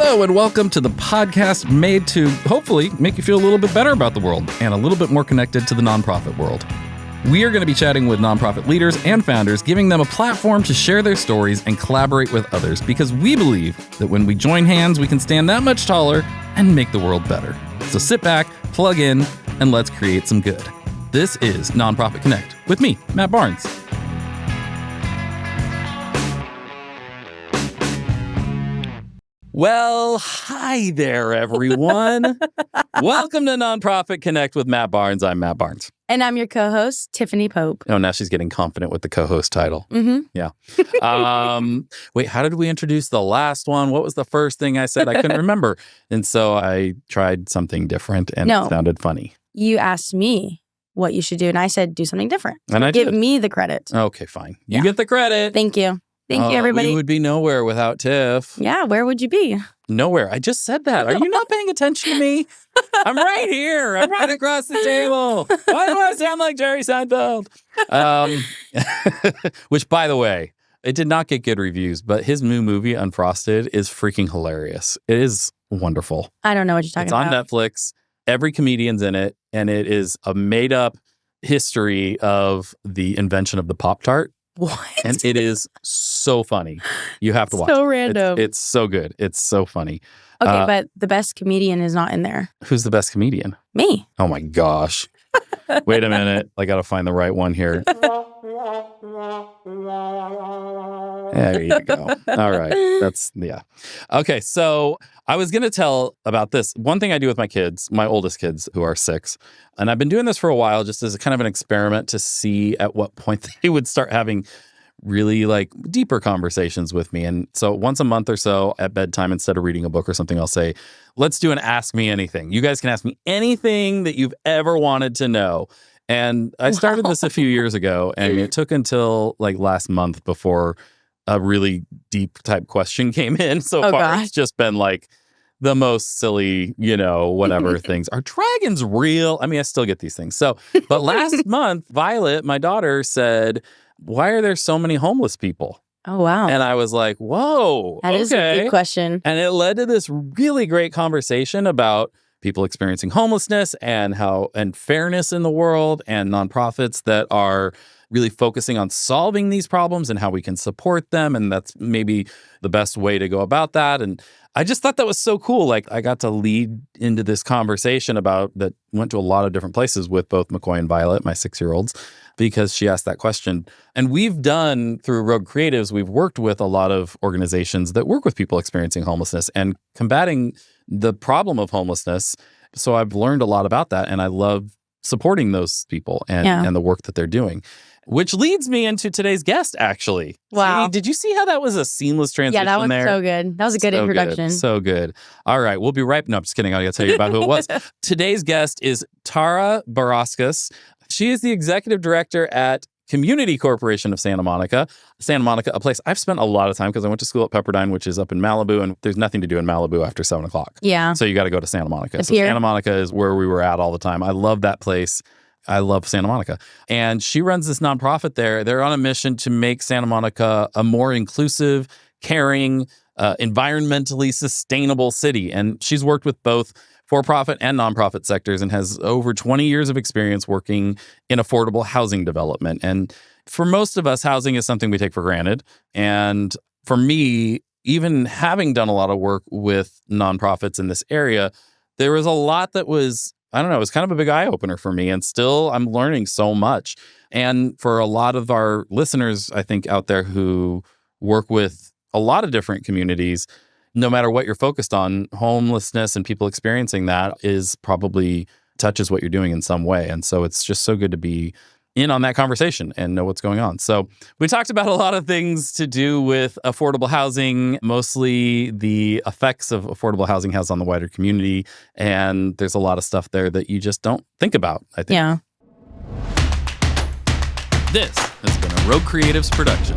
Hello and welcome to the podcast made to hopefully make you feel a little bit better about the world and a little bit more connected to the nonprofit world. We are going to be chatting with nonprofit leaders and founders, giving them a platform to share their stories and collaborate with others, because we believe that when we join hands, we can stand that much taller and make the world better. So sit back, plug in, and let's create some good. This is Nonprofit Connect with me, Matt Barnes. Well, hi there, everyone. Welcome to Nonprofit Connect with Matt Barnes. I'm Matt Barnes. And I'm your co-host, Tiffany Pope. Oh, now she's getting confident with the co-host title. Mm-hmm. Yeah. Wait, how did we introduce the last one? What was the first thing I said? I couldn't remember. And so I tried something different and it sounded funny. You asked me what you should do, and I said do something different. And I Give did. me the credit. Okay, fine. You get the credit. Thank you. Thank you, everybody. We would be nowhere without Tiff. Yeah, where would you be? Nowhere. I just said that. Are you not paying attention to me? I'm right here. I'm right across the table. Why do I sound like Jerry Seinfeld? Which, by the way, it did not get good reviews, but his new movie, Unfrosted, is freaking hilarious. It is wonderful. I don't know what you're talking about. It's on Netflix. Every comedian's in it, and it is a made-up history of the invention of the Pop-Tart. What? And it is so funny. You have to watch So it. random. It's so good. It's so funny. Okay, but the best comedian is not in there. Who's the best comedian? Me. Oh my gosh. Wait a minute. I got to find the right one here. There you go. All right. Yeah. Okay. So I was going to tell about this. One thing I do with my kids, my oldest kids who are 6, and I've been doing this for a while just as a kind of an experiment to see at what point they would start having really like deeper conversations with me. And so once a month or so at bedtime, instead of reading a book or something, I'll say, let's do an Ask Me Anything. You guys can ask me anything that you've ever wanted to know. And I started this a few years ago, and it took until like last month before a really deep type question came in. So far, gosh. It's just been like the most silly, whatever things. Are dragons real? I mean, I still get these things. But last month, Violet, my daughter, said, why are there so many homeless people? Oh, wow. And I was like, whoa, That is a good question. And it led to this really great conversation about people experiencing homelessness and fairness in the world, and nonprofits that are really focusing on solving these problems and how we can support them. And that's maybe the best way to go about that. And I just thought that was so cool. Like, I got to lead into this conversation that went to a lot of different places with both McCoy and Violet, my 6-year-olds, because she asked that question. And we've done, through Rogue Creatives, we've worked with a lot of organizations that work with people experiencing homelessness and combating the problem of homelessness. So I've learned a lot about that, and I love supporting those people and the work that they're doing. Which leads me into today's guest, actually. Wow. See, did you see how that was a seamless transition there? Yeah, that was so good. That was a good introduction. So good. All right, we'll be right... No, I'm just kidding. I got to tell you about who it was. Today's guest is Tara Barauskas. She is the executive director at Community Corporation of Santa Monica. Santa Monica, a place I've spent a lot of time because I went to school at Pepperdine, which is up in Malibu, and there's nothing to do in Malibu after 7 o'clock. Yeah. So you got to go to Santa Monica. So Santa Monica is where we were at all the time. I love that place. I love Santa Monica. And she runs this nonprofit there. They're on a mission to make Santa Monica a more inclusive, caring, environmentally sustainable city. And she's worked with both for-profit and nonprofit sectors and has over 20 years of experience working in affordable housing development. And for most of us, housing is something we take for granted. And for me, even having done a lot of work with nonprofits in this area, there was a lot that was, I don't know, it was kind of a big eye-opener for me. And still, I'm learning so much. And for a lot of our listeners, I think, out there who work with a lot of different communities, no matter what you're focused on, homelessness and people experiencing that is probably touches what you're doing in some way. And so it's just so good to be in on that conversation and know what's going on. So we talked about a lot of things to do with affordable housing, mostly the effects of affordable housing has on the wider community. And there's a lot of stuff there that you just don't think about, I think. Yeah. This has been a Rogue Creatives production.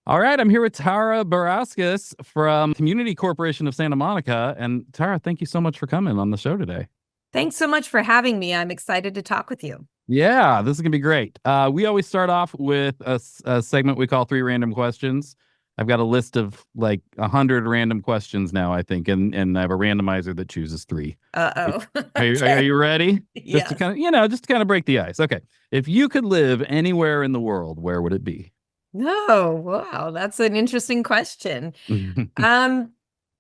All right, I'm here with Tara Barauskas from Community Corporation of Santa Monica. And Tara, thank you so much for coming on the show today. Thanks so much for having me. I'm excited to talk with you. Yeah, this is going to be great. We always start off with a segment we call 3 Random Questions. I've got a list of like 100 random questions now, I think, and I have a randomizer that chooses 3. Uh-oh. Are Okay. you ready? Just Yes. to kind of, just to kind of break the ice. Okay. If you could live anywhere in the world, where would it be? No, wow, that's an interesting question. Um,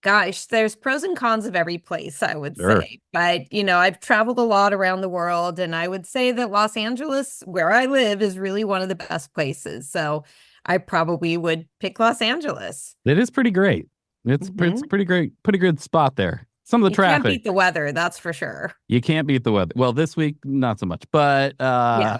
Gosh, there's pros and cons of every place, I would Sure. say. But, I've traveled a lot around the world, and I would say that Los Angeles, where I live, is really one of the best places. So I probably would pick Los Angeles. It is pretty great. It's Hmm. pretty great, pretty good spot there. Some of the You can't traffic. beat the weather, that's for sure. You can't beat the weather. Well, this week, not so much. But Yeah.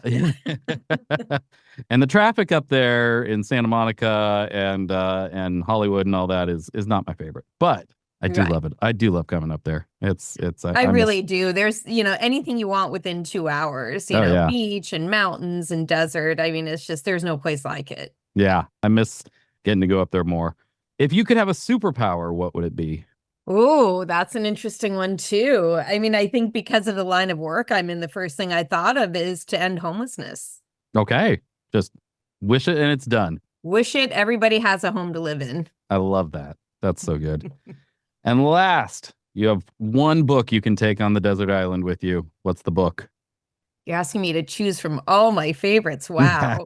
and the traffic up there in Santa Monica and Hollywood and all that is not my favorite. But I do Right. love it. I do love coming up there. I I miss. really do. There's, anything you want within 2 hours, Oh yeah. beach and mountains and desert. I mean, it's just, there's no place like it. Yeah. I miss getting to go up there more. If you could have a superpower, what would it be? Oh, that's an interesting one too. I mean, I think because of the line of work I'm in, the first thing I thought of is to end homelessness. Okay. Just wish it and it's done. Wish it everybody has a home to live in. I love that. That's so good. And last, you have one book you can take on the desert island with you. What's the book? You're asking me to choose from all my favorites. Wow.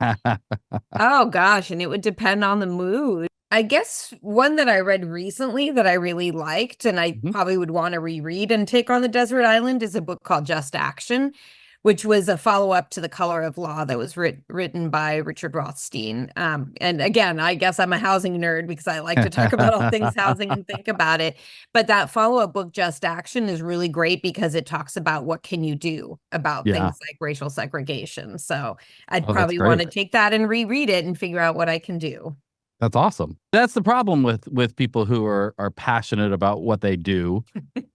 Oh gosh, and it would depend on the mood. I guess one that I read recently that I really liked and I Mhm. probably would want to reread and take on the desert island is a book called Just Action, which was a follow-up to The Color of Law that was written by Richard Rothstein. And again, I guess I'm a housing nerd because I like to talk about all things housing and think about it. But that follow-up book, Just Action, is really great because it talks about what can you do about Yeah. things like racial segregation. So I'd Oh, that's probably want to great. take that and reread it and figure out what I can do. That's awesome. That's the problem with people who are passionate about what they do,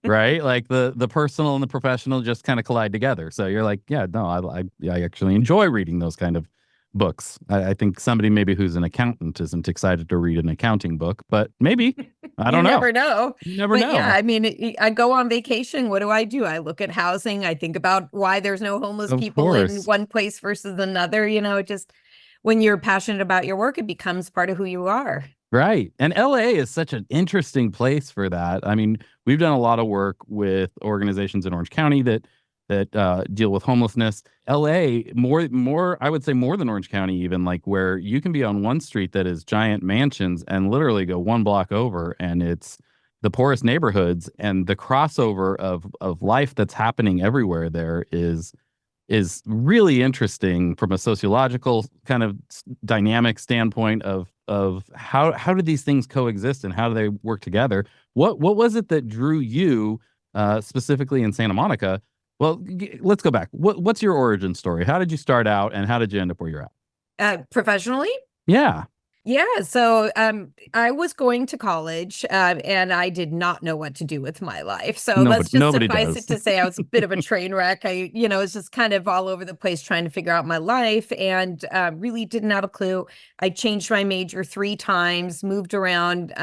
right? Like the personal and the professional just kind of collide together. So you're like, yeah, no, I actually enjoy reading those kind of books. I think somebody maybe who's an accountant isn't excited to read an accounting book, but maybe I You don't know. never know. You never But yeah, know. I mean, I go on vacation. What do? I look at housing. I think about why there's no homeless Of people in course. one place versus another. It just, when you're passionate about your work, it becomes part of who you are. Right. And LA is such an interesting place for that. I mean, we've done a lot of work with organizations in Orange County that deal with homelessness. LA, more I would say more than Orange County, even, like, where you can be on one street that is giant mansions and literally go one block over and it's the poorest neighborhoods, and the crossover of life that's happening everywhere there is really interesting from a sociological kind of dynamic standpoint of how do these things coexist and how do they work together? What was it that drew you specifically in Santa Monica? Well, let's go back. What's your origin story? How did you start out and how did you end up where you're at? Professionally? Yeah. Yeah, so I was going to college and I did not know what to do with my life. So let's just Nobody suffice does. it to say I was a bit of a train wreck. Was just kind of all over the place trying to figure out my life and really didn't have a clue. I changed my major 3 times, moved around.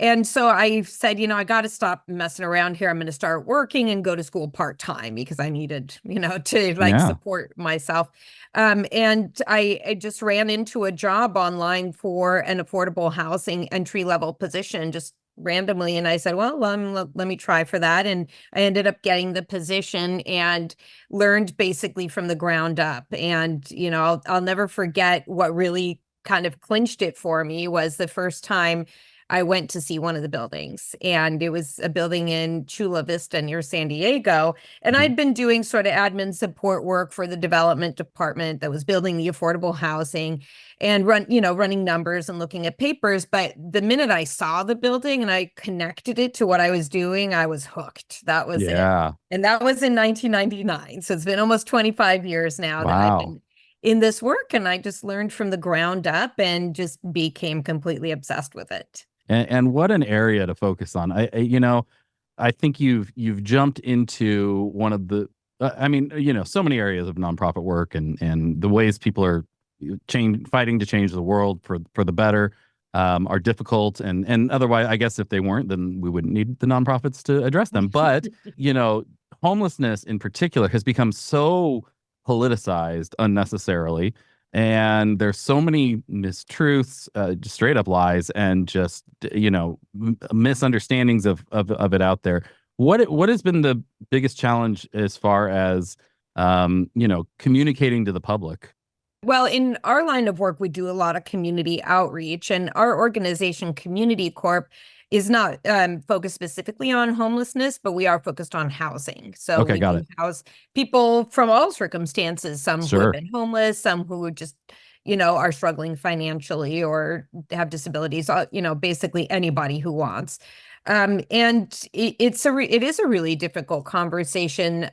And so I said, I got to stop messing around here. I'm going to start working and go to school part-time because I needed, to like Yeah. support myself. And I just ran into a job online for an affordable housing entry-level position, just randomly. And I said, well, let me try for that. And I ended up getting the position and learned basically from the ground up. And, I'll never forget what really kind of clinched it for me was the first time I went to see one of the buildings, and it was a building in Chula Vista near San Diego. And Mhm. I'd been doing sort of admin support work for the development department that was building the affordable housing and running numbers and looking at papers. But the minute I saw the building and I connected it to what I was doing, I was hooked. That was it. Yeah. And that was in 1999. So it's been almost 25 years now that I've Wow. been in this work, and I just learned from the ground up and just became completely obsessed with it. And what an area to focus on. I think you've jumped into one of the so many areas of nonprofit work and the ways people are fighting to change the world for the better are difficult, and otherwise, I guess if they weren't, then we wouldn't need the nonprofits to address them. But homelessness in particular has become so politicized unnecessarily. And there's so many mistruths, just straight up lies, and just misunderstandings of it out there. What has been the biggest challenge as far as communicating to the public? Well, in our line of work, we do a lot of community outreach, and our organization, Community Corp, is not focused specifically on homelessness, but we are focused on housing. So Okay, we got do it. house people from all circumstances, some who have Sure. been homeless, some who just, are struggling financially or have disabilities, basically anybody who wants. And it is a really difficult conversation.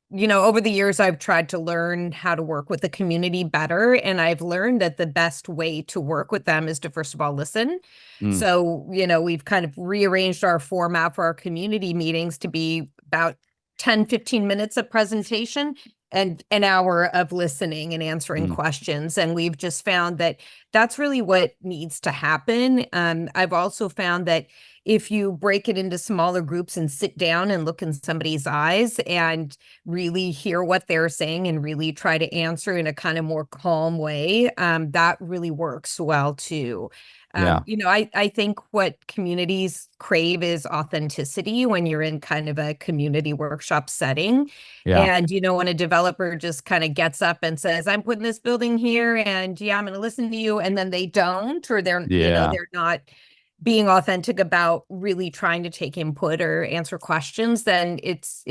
Over the years, I've tried to learn how to work with the community better. And I've learned that the best way to work with them is to, first of all, listen. Mm, So, we've kind of rearranged our format for our community meetings to be about 10, 15 minutes of presentation and an hour of listening and answering mm, questions. And we've just found that that's really what needs to happen. I've also found that if you break it into smaller groups and sit down and look in somebody's eyes and really hear what they're saying and really try to answer in a kind of more calm way, that really works well too. yeah. I think what communities crave is authenticity when you're in kind of a community workshop setting. Yeah. And, when a developer just kind of gets up and says, I'm putting this building here and yeah, I'm going to listen to you. And then they don't, or Yeah. they're not being authentic about really trying to take input or answer questions, then it's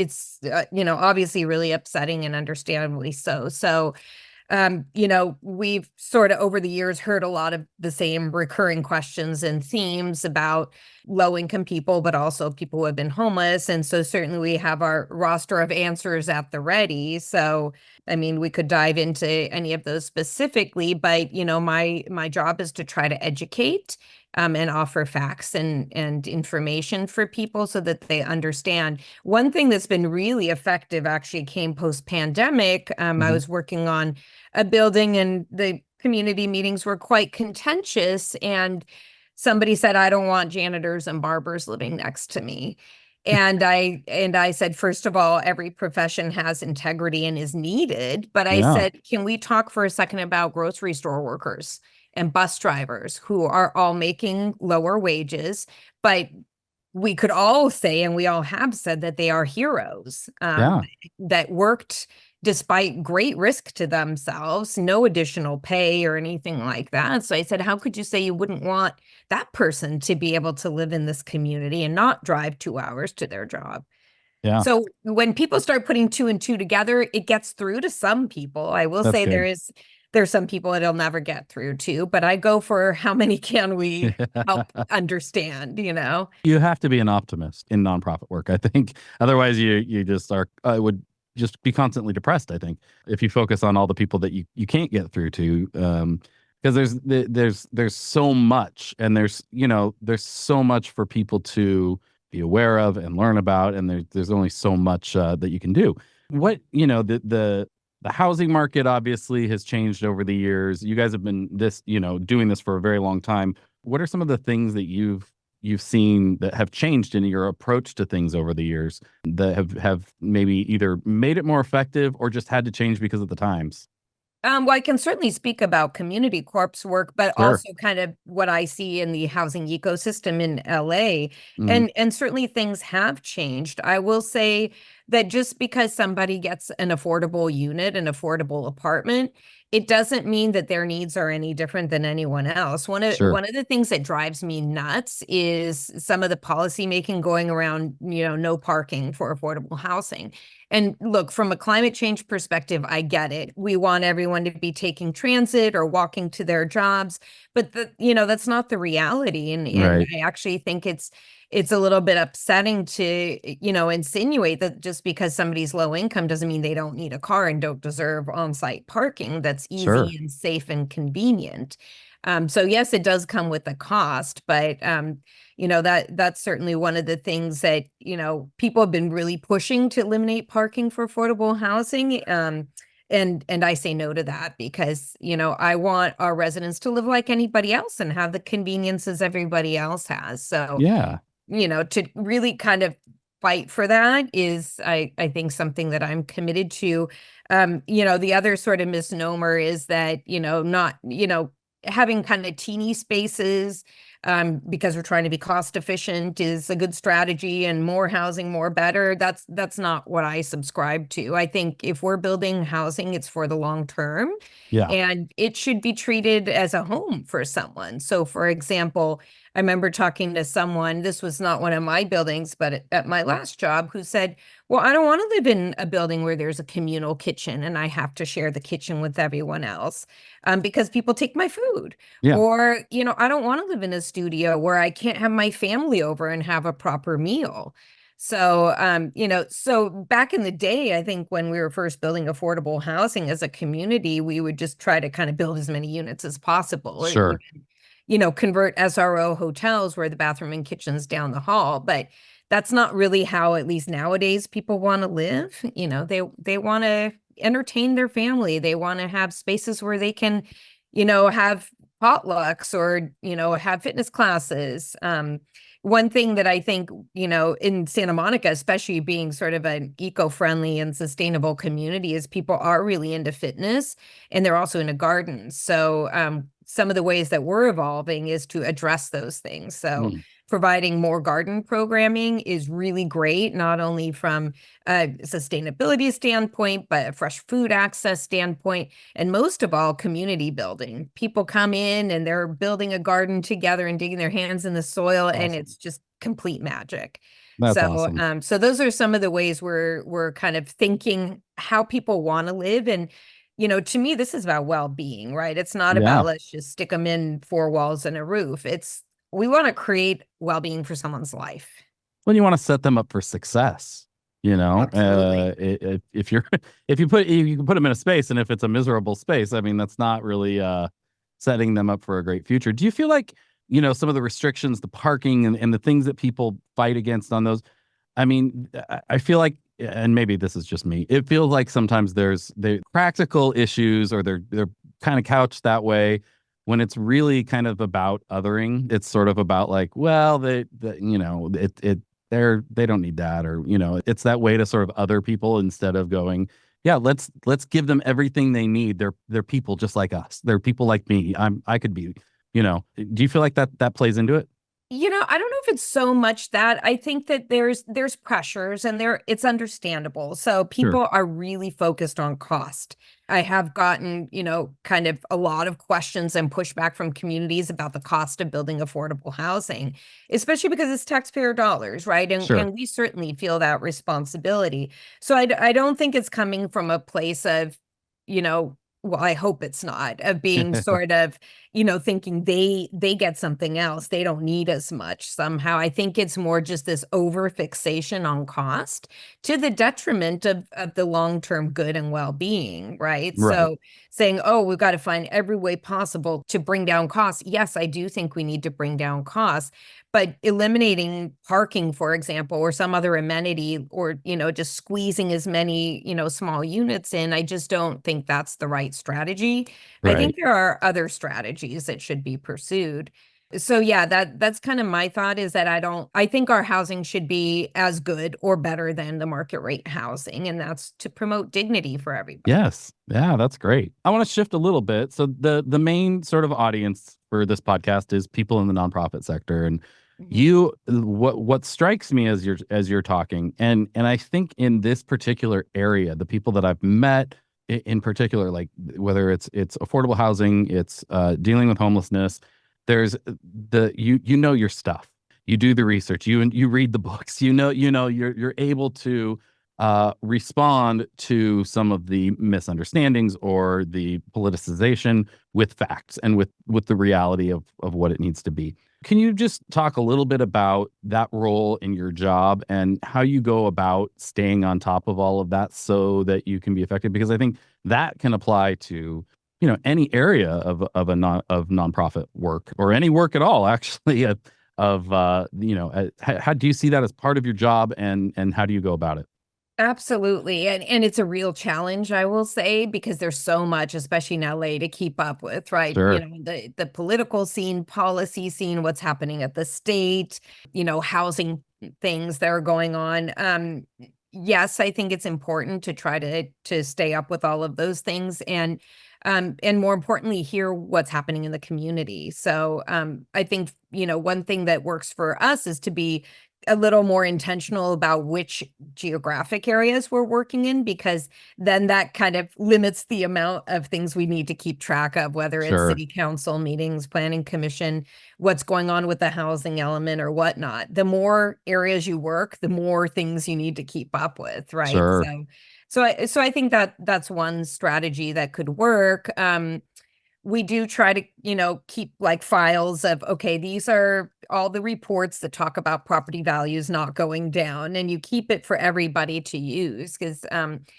obviously really upsetting and understandably so. So we've sort of over the years heard a lot of the same recurring questions and themes about low income people, but also people who have been homeless. And so certainly we have our roster of answers at the ready. So, I mean, we could dive into any of those specifically, but my job is to try to educate and offer facts and information for people so that they understand. One thing that's been really effective actually came post pandemic. I Hmm. was working on a building and the community meetings were quite contentious, and somebody said, I don't want janitors and barbers living next to me. And I said, first of all, every profession has integrity and is needed, but I Yeah. said, can we talk for a second about grocery store workers and bus drivers who are all making lower wages, but we could all say, and we all have said, that they are heroes, Yeah. that worked despite great risk to themselves, no additional pay or anything like that. So I said, how could you say you wouldn't want that person to be able to live in this community and not drive 2 hours to their job? Yeah. So when people start putting two and two together, it gets through to some people. I will That's say good. there's some people it'll never get through to, but I go for how many can we help understand, You have to be an optimist in nonprofit work, I think. Otherwise, you just are would just be constantly depressed, I think, if you focus on all the people that you can't get through to. Because there's so much, and there's so much for people to be aware of and learn about, and there's only so much that you can do. What the housing market obviously has changed over the years. You guys have been doing this for a very long time. What are some of the things that you've seen that have changed in your approach to things over the years that have maybe either made it more effective or just had to change because of the times? Well, I can certainly speak about Community Corp's work, but Sure. also kind of what I see in the housing ecosystem in LA. Mhm. And certainly things have changed. I will say that just because somebody gets an affordable unit, an affordable apartment, it doesn't mean that their needs are any different than anyone else. One of Sure. one of the things that drives me nuts is some of the policy making going around, no parking for affordable housing. And look, from a climate change perspective, I get it. We want everyone to be taking transit or walking to their jobs, but that's not the reality. And Right. I actually think it's a little bit upsetting to, insinuate that just because somebody's low income doesn't mean they don't need a car and don't deserve on-site parking that's Sure. easy and safe and convenient. So yes, it does come with a cost, but that's certainly one of the things that, people have been really pushing to eliminate parking for affordable housing. And I say no to that because, I want our residents to live like anybody else and have the conveniences everybody else has. So, Yeah. to really kind of fight for that is, I think, something that I'm committed to. The other sort of misnomer is that, not, having kind of teeny spaces, because we're trying to be cost efficient is a good strategy, and more housing, more better. That's not what I subscribe to. I think if we're building housing, it's for the long term. Yeah. And it should be treated as a home for someone. So, for example, I remember talking to someone, this was not one of my buildings, but at my last job, who said, well, I don't want to live in a building where there's a communal kitchen and I have to share the kitchen with everyone else, because people take my food. Yeah. Or, I don't want to live in a studio where I can't have my family over and have a proper meal. So, so back in the day, I think when we were first building affordable housing as a community, we would just try to kind of build as many units as possible. Or Sure. even, convert SRO hotels where the bathroom and kitchen's down the hall. But that's not really how, at least nowadays, people want to live. They want to entertain their family. They want to have spaces where they can, have potlucks or, have fitness classes. One thing that I think, in Santa Monica, especially being sort of an eco-friendly and sustainable community, is people are really into fitness, and they're also into gardens. So some of the ways that we're evolving is to address those things. So providing more garden programming is really great, not only from a sustainability standpoint, but a fresh food access standpoint, and most of all, community building. People come in and they're building a garden together and digging their hands in the soil, and it's just complete magic. That's awesome. So those are some of the ways we're kind of thinking how people want to live. And to me, this is about well-being, right? It's not about let's just stick them in four walls and a roof. We want to create well-being for someone's life. Well, you want to set them up for success, Absolutely. if you can put them in a space, and if it's a miserable space, I mean, that's not really setting them up for a great future. Do you feel like, some of the restrictions, the parking and the things that people fight against on those, I mean, I feel like, and maybe this is just me, it feels like sometimes there's the practical issues, or they're kind of couched that way, when it's really kind of about othering. It's sort of about like, well, they don't need that, or it's that way to sort of other people, instead of going, yeah, let's give them everything they need. They're people just like us. They're people like me. I could be, do you feel like that plays into it? I don't know if it's so much that. I think that there's pressures, and it's understandable. So people are really focused on cost. I have gotten, kind of a lot of questions and pushback from communities about the cost of building affordable housing, especially because it's taxpayer dollars, right? And we certainly feel that responsibility. So I don't think it's coming from a place of, well, I hope it's not, of being sort of, thinking they get something else. They don't need as much somehow. I think it's more just this over fixation on cost to the detriment of the long-term good and well-being, right? So saying, oh, we've got to find every way possible to bring down costs. Yes, I do think we need to bring down costs, but eliminating parking, for example, or some other amenity, or, just squeezing as many, small units in, I just don't think that's the right strategy. I think there are other strategies that should be pursued. So yeah, that's kind of my thought, is that I think our housing should be as good or better than the market rate housing, and that's to promote dignity for everybody. Yes. Yeah, that's great. I want to shift a little bit. So the main sort of audience for this podcast is people in the nonprofit sector. And what strikes me as you're talking, and I think in this particular area, the people that I've met in particular, like whether it's affordable housing, it's dealing with homelessness, there's your stuff. You do the research, you read the books, you're able to respond to some of the misunderstandings or the politicization with facts and with the reality of what it needs to be. Can you just talk a little bit about that role in your job and how you go about staying on top of all of that so that you can be effective? Because I think that can apply to, any area of nonprofit work, or any work at all, actually, how do you see that as part of your job, and how do you go about it? Absolutely. And it's a real challenge, I will say, because there's so much, especially in LA, to keep up with, right? Sure. The political scene, policy scene, what's happening at the state, housing things that are going on. Yes, I think it's important to try to stay up with all of those things, and more importantly, hear what's happening in the community. So I think, one thing that works for us is to be a little more intentional about which geographic areas we're working in, because then that kind of limits the amount of things we need to keep track of, whether it's Sure. city council meetings, planning commission, what's going on with the housing element or whatnot. The more areas you work, the more things you need to keep up with, right? Sure. So I think that that's one strategy that could work. We do try to, keep like files of, okay, these are all the reports that talk about property values not going down, and you keep it for everybody to use, because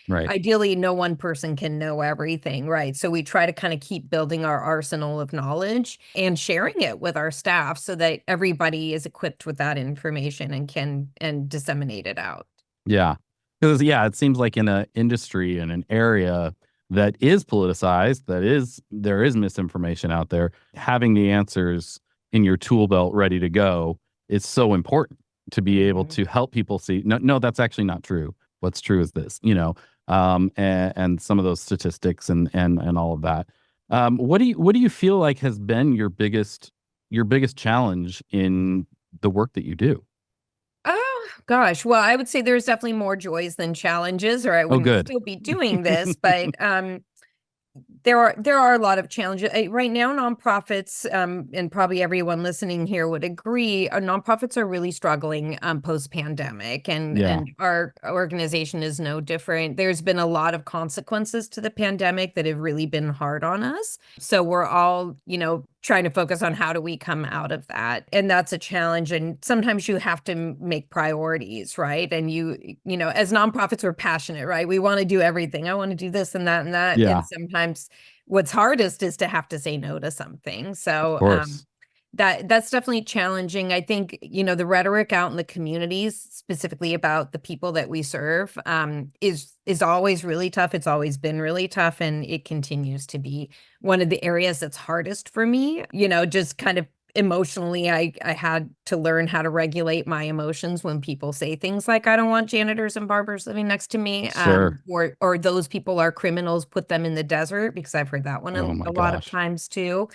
Right. ideally no one person can know everything, right? So we try to kind of keep building our arsenal of knowledge and sharing it with our staff so that everybody is equipped with that information and can disseminate it out. Yeah. Because it seems like in an industry, in an area that is politicized, there is misinformation out there, having the answers in your tool belt ready to go is so important to be able to help people see, no, that's actually not true. What's true is this, and some of those statistics and all of that. What do you feel like has been your biggest challenge in the work that you do? Oh gosh. Well, I would say there's definitely more joys than challenges, or I Oh, wouldn't good. still be doing this. But there are a lot of challenges right now. Nonprofits, and probably everyone listening here would agree, nonprofits are really struggling post pandemic, and Yeah. our organization is no different. There's been a lot of consequences to the pandemic that have really been hard on us. So we're all, trying to focus on how do we come out of that, and that's a challenge. And sometimes you have to make priorities, right? And as nonprofits, we're passionate, right? We want to do everything. I want to do this and that and that, Yeah. and sometimes what's hardest is to have to say no to something. Of So course. that's definitely challenging. I think, the rhetoric out in the communities, specifically about the people that we serve, is always really tough. It's always been really tough, and it continues to be one of the areas that's hardest for me. Just kind of emotionally, I had to learn how to regulate my emotions when people say things like, I don't want janitors and barbers living next to me, Sure. or those people are criminals, put them in the desert, because I've heard that one Oh my a lot of gosh. times too.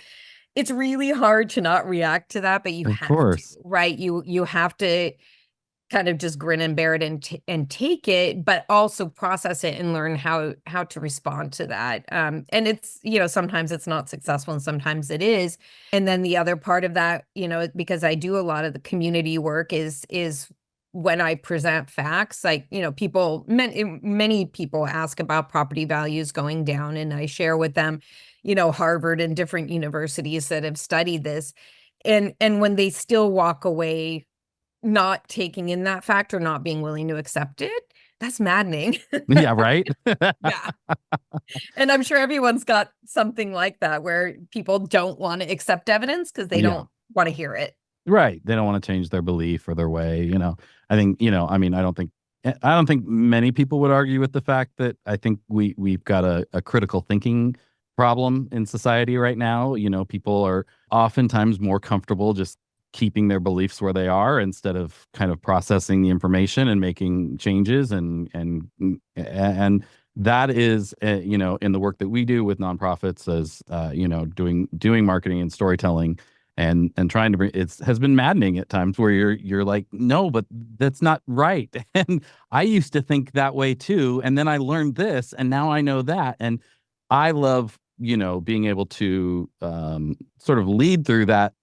It's really hard to not react to that, but you Of have to, course. right? You have to kind of just grin and bear it, and take it, but also process it and learn how to respond to that. And it's, sometimes it's not successful and sometimes it is. And then the other part of that, because I do a lot of the community work, is when I present facts, like, many people ask about property values going down, and I share with them, Harvard and different universities that have studied this. And when they still walk away not taking in that fact or not being willing to accept it, that's maddening. Yeah, right? Yeah. And I'm sure everyone's got something like that, where people don't want to accept evidence because they Yeah. don't want to hear it. Right. They don't want to change their belief or their way, I think, I mean, I don't think many people would argue with the fact that I think we've got a critical thinking problem in society right now. People are oftentimes more comfortable just keeping their beliefs where they are instead of kind of processing the information and making changes, and that is, in the work that we do with nonprofits, as doing marketing and storytelling, and trying to bring, has been maddening at times, where you're like, no, but that's not right. And I used to think that way too, and then I learned this, and now I know that. And I love, being able to sort of lead through that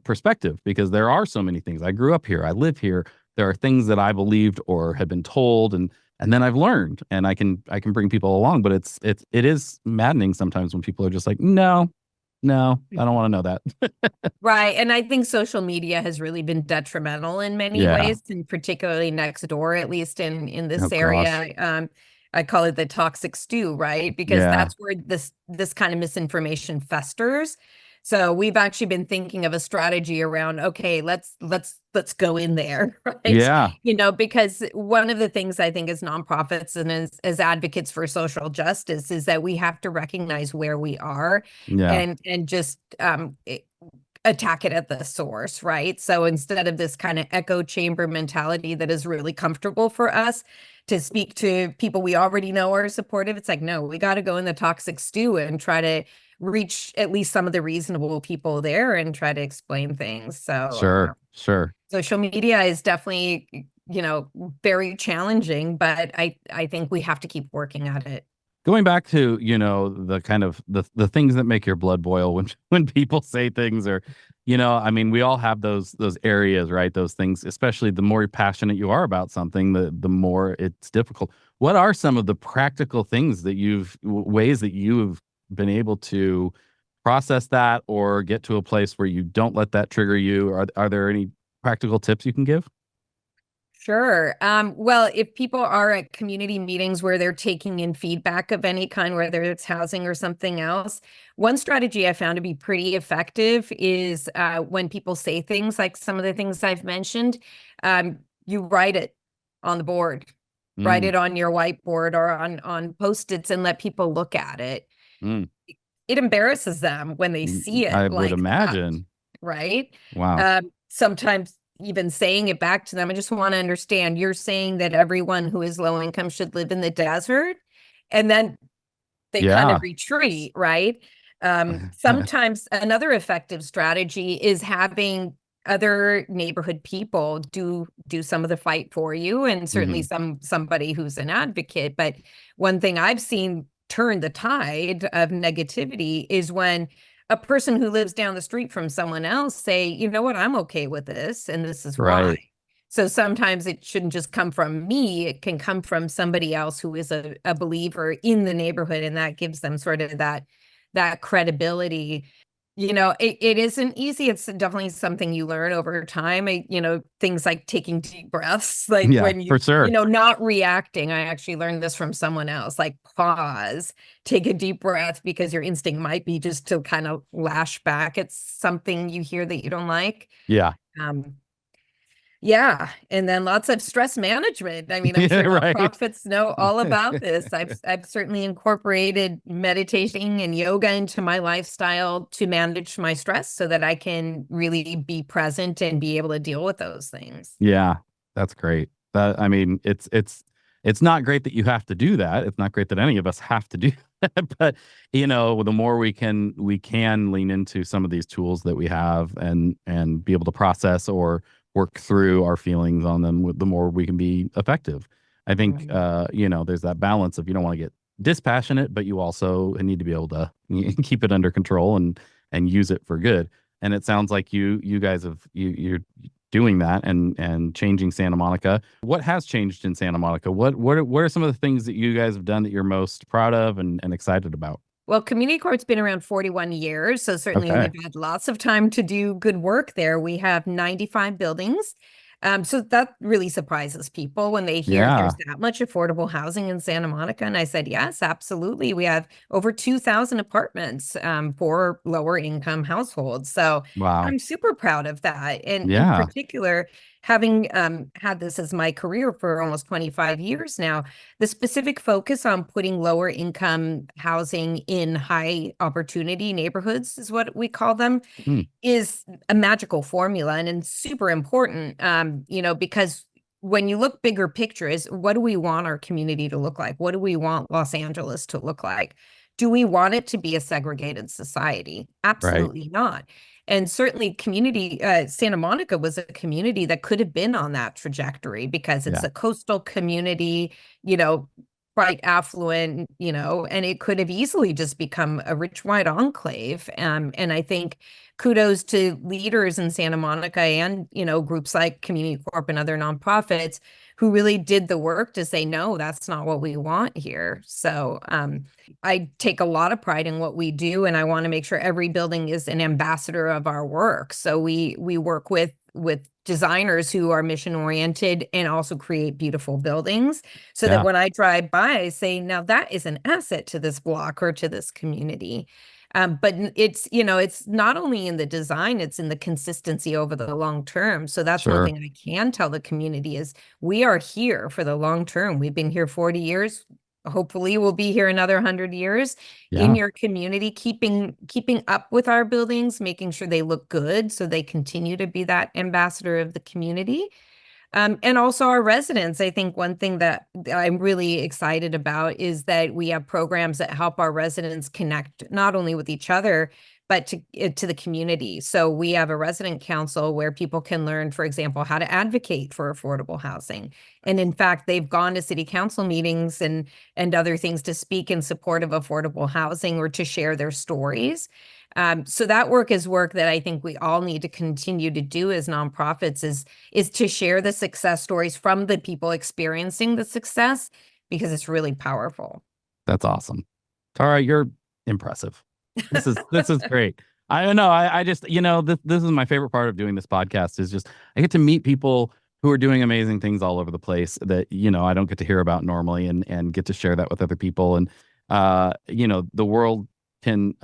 perspective, because there are so many things. I grew up here, I live here. There are things that I believed or had been told, and then I've learned, and I can bring people along. But it is maddening sometimes when people are just like, no, I don't want to know that. Right. And I think social media has really been detrimental in many Yeah. ways, and particularly next door, at least in Oh this gosh. area. I call it the toxic stew, right? Because Yeah. that's where this kind of misinformation festers. So we've actually been thinking of a strategy around, okay, let's go in there, right? Yeah. Because one of the things I think as nonprofits and as advocates for social justice is that we have to recognize where we are, Yeah. and just attack it at the source, right? So instead of this kind of echo chamber mentality that is really comfortable for us to speak to people we already know are supportive, it's like, no, we got to go in the toxic stew and try to reach at least some of the reasonable people there and try to explain things. So Sure. Social media is definitely, very challenging, but I think we have to keep working at it. Going back to, the kind of the things that make your blood boil when people say things, or, I mean, we all have those areas, right? Those things, especially the more passionate you are about something, the more it's difficult. What are some of the practical things that ways that you've been able to process that or get to a place where you don't let that trigger you? Are there any practical tips you can give? Sure. Well, if people are at community meetings where they're taking in feedback of any kind, whether it's housing or something else, one strategy I found to be pretty effective is when people say things like some of the things I've mentioned, you write it on the board, write it on your whiteboard or on Post-its and let people look at it. Mm. It embarrasses them when they see it. I would imagine. Right? Wow. Sometimes even saying it back to them, I just want to understand, you're saying that everyone who is low income should live in the desert? And then they kind of retreat, right? Sometimes another effective strategy is having other neighborhood people do some of the fight for you, and certainly somebody who's an advocate. But one thing I've seen turn the tide of negativity is when a person who lives down the street from someone else say, you know what, I'm okay with this, and this is why. So sometimes it shouldn't just come from me. It can come from somebody else who is a believer in the neighborhood, and that gives them sort of that credibility. It isn't easy. It's definitely something you learn over time. Things like taking deep breaths, like when you, for sure. Not reacting. I actually learned this from someone else, like pause, take a deep breath, because your instinct might be just to kind of lash back at something you hear that you don't like. Yeah. Yeah. And then lots of stress management. I mean, I'm sure nonprofits know all about this. I've certainly incorporated meditating and yoga into my lifestyle to manage my stress so that I can really be present and be able to deal with those things. Yeah, that's great. I mean, it's not great that you have to do that. It's not great that any of us have to do that. But, the more we can lean into some of these tools that we have and be able to process or work through our feelings on them, the more we can be effective. I think, there's that balance of, you don't want to get dispassionate, but you also need to be able to keep it under control and use it for good. And it sounds like you guys you're doing that and changing Santa Monica. What has changed in Santa Monica? What are some of the things that you guys have done that you're most proud of and excited about? Well, Community Court's been around 41 years, so certainly we've had lots of time to do good work there. We have 95 buildings. So that really surprises people when they hear there's that much affordable housing in Santa Monica. And I said, yes, absolutely. We have over 2,000 apartments for lower income households. So I'm super proud of that. And in particular, having had this as my career for almost 25 years now, the specific focus on putting lower income housing in high opportunity neighborhoods is what we call them, is a magical formula and super important, because when you look bigger picture is, what do we want our community to look like? What do we want Los Angeles to look like? Do we want it to be a segregated society? Absolutely not. And certainly Santa Monica was a community that could have been on that trajectory because it's a coastal community, quite affluent, and it could have easily just become a rich white enclave. And I think kudos to leaders in Santa Monica and, groups like Community Corp and other nonprofits who really did the work to say, no, that's not what we want here. So I take a lot of pride in what we do, and I want to make sure every building is an ambassador of our work. So we work with designers who are mission oriented and also create beautiful buildings so that when I drive by, I say, now that is an asset to this block or to this community. But it's not only in the design, it's in the consistency over the long term. So that's one thing I can tell the community is we are here for the long term. We've been here 40 years. hopefully will be here another 100 years in Yeah. your community, keeping up with our buildings, making sure they look good so they continue to be that ambassador of the community. And also our residents. I think one thing that I'm really excited about is that we have programs that help our residents connect not only with each other, but to the community. So we have a resident council where people can learn, for example, how to advocate for affordable housing. And in fact, they've gone to city council meetings and other things to speak in support of affordable housing or to share their stories. So that work is work that I think we all need to continue to do as nonprofits is to share the success stories from the people experiencing the success, because it's really powerful. That's awesome. Tara, you're impressive. This is great. I don't know. I just, this is my favorite part of doing this podcast is just I get to meet people who are doing amazing things all over the place that, I don't get to hear about normally and get to share that with other people. And the world can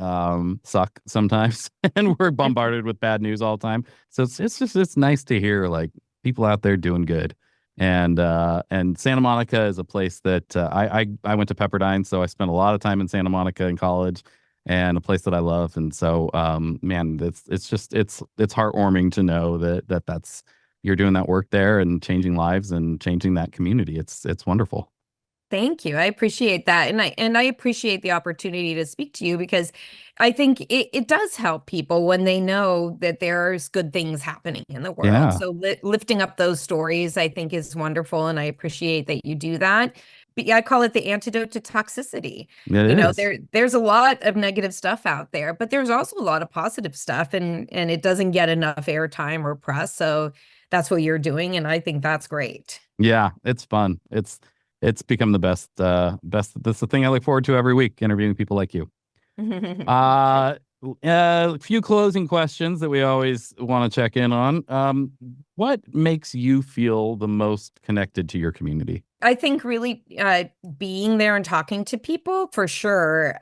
suck sometimes and we're bombarded with bad news all the time. So it's nice to hear like people out there doing good. And Santa Monica is a place that I went to Pepperdine, so I spent a lot of time in Santa Monica in college, and a place that I love. And so, man, it's heartwarming to know that's you're doing that work there and changing lives and changing that community. It's wonderful. Thank you. I appreciate that. And I appreciate the opportunity to speak to you, because I think it does help people when they know that there's good things happening in the world. Yeah. So lifting up those stories, I think, is wonderful. And I appreciate that you do that. But yeah, I call it the antidote to toxicity. It is. There's a lot of negative stuff out there, but there's also a lot of positive stuff, and it doesn't get enough airtime or press. So that's what you're doing. And I think that's great. Yeah, it's fun. It's become the best. That's the thing I look forward to every week, interviewing people like you. A few closing questions that we always want to check in on. What makes you feel the most connected to your community? I think really being there and talking to people, for sure.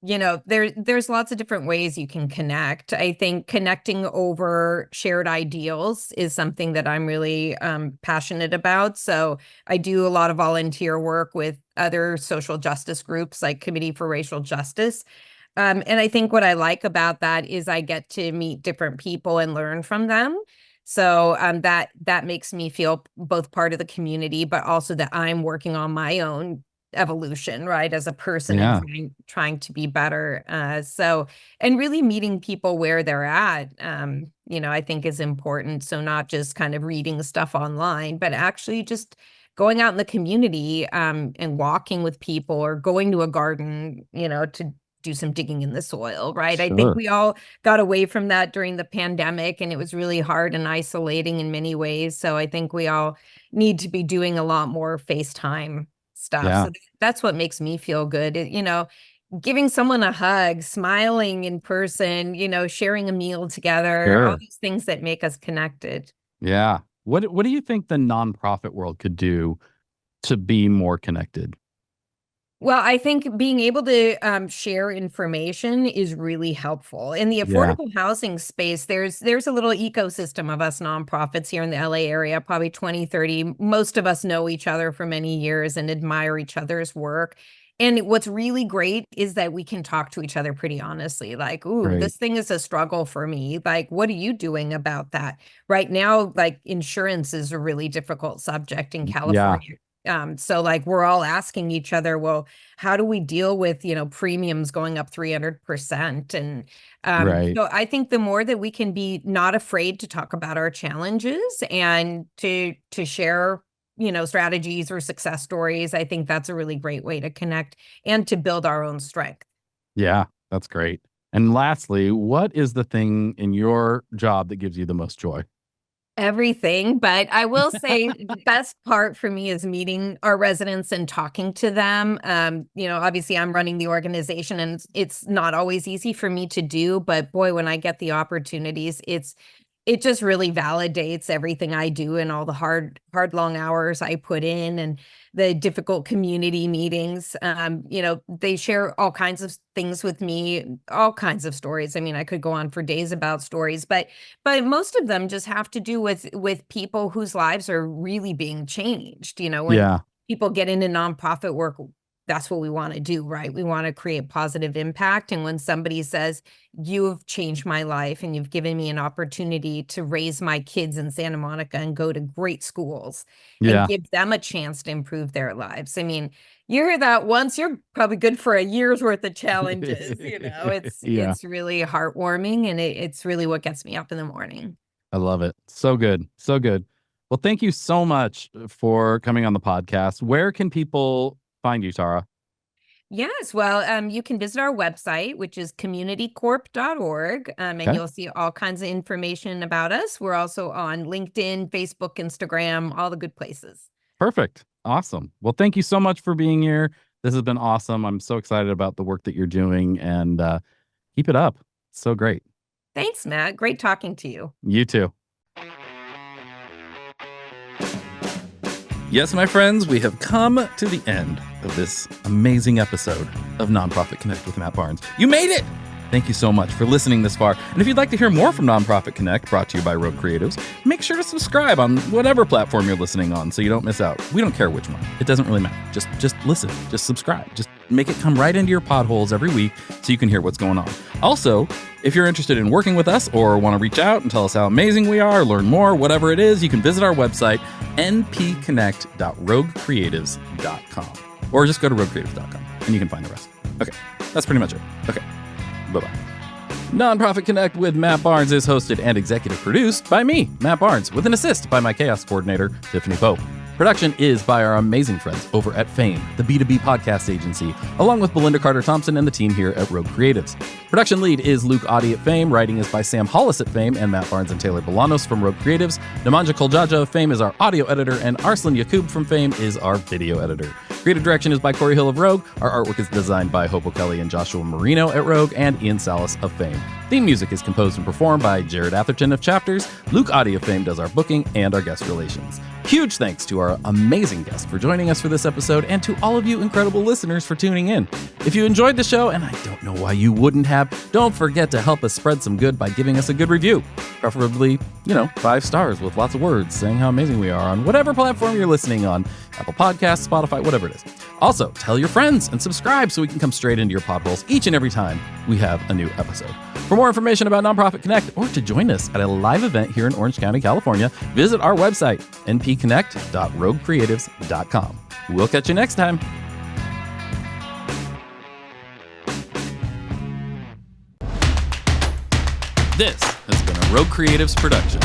There's lots of different ways you can connect. I think connecting over shared ideals is something that I'm really passionate about. So I do a lot of volunteer work with other social justice groups like Committee for Racial Justice. And I think what I like about that is I get to meet different people and learn from them. So that makes me feel both part of the community, but also that I'm working on my own evolution, right, as a person. Yeah. And trying to be better. And really meeting people where they're at, I think is important. So not just kind of reading stuff online, but actually just going out in the community and walking with people or going to a garden, to do some digging in the soil, right? Sure. I think we all got away from that during the pandemic, and it was really hard and isolating in many ways. So I think we all need to be doing a lot more FaceTime stuff. Yeah. So that's what makes me feel good. Giving someone a hug, smiling in person, sharing a meal together, Sure. all these things that make us connected. Yeah. What do you think the nonprofit world could do to be more connected? Well, I think being able to share information is really helpful. In the affordable housing space, there's a little ecosystem of us nonprofits here in the LA area, probably 20, 30. Most of us know each other for many years and admire each other's work. And what's really great is that we can talk to each other pretty honestly, like, ooh, Right. this thing is a struggle for me. Like, what are you doing about that? Right now, like, insurance is a really difficult subject in California. So like we're all asking each other, well, how do we deal with, premiums going up 300%? And Right. so I think the more that we can be not afraid to talk about our challenges and to share, strategies or success stories, I think that's a really great way to connect and to build our own strength. Yeah, that's great. And lastly, what is the thing in your job that gives you the most joy? Everything, but I will say the best part for me is meeting our residents and talking to them. Obviously I'm running the organization and it's not always easy for me to do, but boy, when I get the opportunities, it just really validates everything I do and all the hard, long hours I put in and the difficult community meetings. They share all kinds of things with me, all kinds of stories. I mean, I could go on for days about stories, but most of them just have to do with people whose lives are really being changed. When people get into nonprofit work, that's what we want to do, right? We want to create positive impact. And when somebody says, you've changed my life and you've given me an opportunity to raise my kids in Santa Monica and go to great schools and give them a chance to improve their lives. I mean, you hear that once, you're probably good for a year's worth of challenges. It's really heartwarming, and it's really what gets me up in the morning. I love it. So good. So good. Well, thank you so much for coming on the podcast. Where can people find you, Tara? Yes, well, you can visit our website, which is communitycorp.org, and you'll see all kinds of information about us. We're also on LinkedIn, Facebook, Instagram, all the good places. Perfect. Awesome. Well, thank you so much for being here. This has been awesome. I'm so excited about the work that you're doing, and keep it up. So great. Thanks, Matt. Great talking to you. You too. Yes, my friends, we have come to the end of this amazing episode of Nonprofit Connect with Matt Barnes. You made it! Thank you so much for listening this far. And if you'd like to hear more from Nonprofit Connect, brought to you by Rogue Creatives, make sure to subscribe on whatever platform you're listening on so you don't miss out. We don't care which one. It doesn't really matter. Just listen. Just subscribe. Just make it come right into your potholes every week so you can hear what's going on. Also, if you're interested in working with us or want to reach out and tell us how amazing we are, learn more, whatever it is, you can visit our website, npconnect.roguecreatives.com. Or just go to roguecreatives.com and you can find the rest. Okay, that's pretty much it. Okay, bye-bye. Nonprofit Connect with Matt Barnes is hosted and executive produced by me, Matt Barnes, with an assist by my chaos coordinator, Tiffany Pope. Production is by our amazing friends over at Fame, the B2B podcast agency, along with Belinda Carter-Thompson and the team here at Rogue Creatives. Production lead is Luke Audi at Fame, writing is by Sam Hollis at Fame, and Matt Barnes and Taylor Bolanos from Rogue Creatives. Nemanja Koljaja of Fame is our audio editor, and Arslan Yakub from Fame is our video editor. Creative direction is by Corey Hill of Rogue. Our artwork is designed by Hopo Kelly and Joshua Marino at Rogue, and Ian Salas of Fame. Theme music is composed and performed by Jared Atherton of Chapters. Luke Audi of Fame does our booking and our guest relations. Huge thanks to our amazing guest for joining us for this episode, and to all of you incredible listeners for tuning in. If you enjoyed the show, and I don't know why you wouldn't have, don't forget to help us spread some good by giving us a good review. Preferably, 5 stars with lots of words saying how amazing we are on whatever platform you're listening on. Apple Podcasts, Spotify, whatever it is. Also, tell your friends and subscribe so we can come straight into your potholes each and every time we have a new episode. For more information about Nonprofit Connect or to join us at a live event here in Orange County, California, visit our website, npconnect.roguecreatives.com. We'll catch you next time. This has been a Rogue Creatives production.